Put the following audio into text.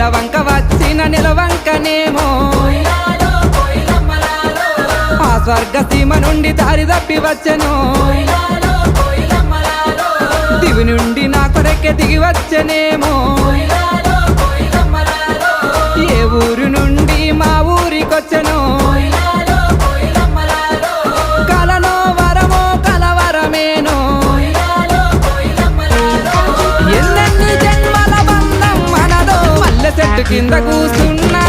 నెలవంక వచ్చిన నెలవంకనేమో ఆ స్వర్గ సీమ నుండి దారి తప్పి వచ్చెను దివి నుండి నా కొరకే దిగి వచ్చెనేమో ఏ ఊరు నుండి మా ఊరికొచ్చెను కలలో వరమో కలవరమేనో ఎన్నెన్ని జన్మల బంధం మనదో మల్లె చెట్టు కింద కూస్తున్నా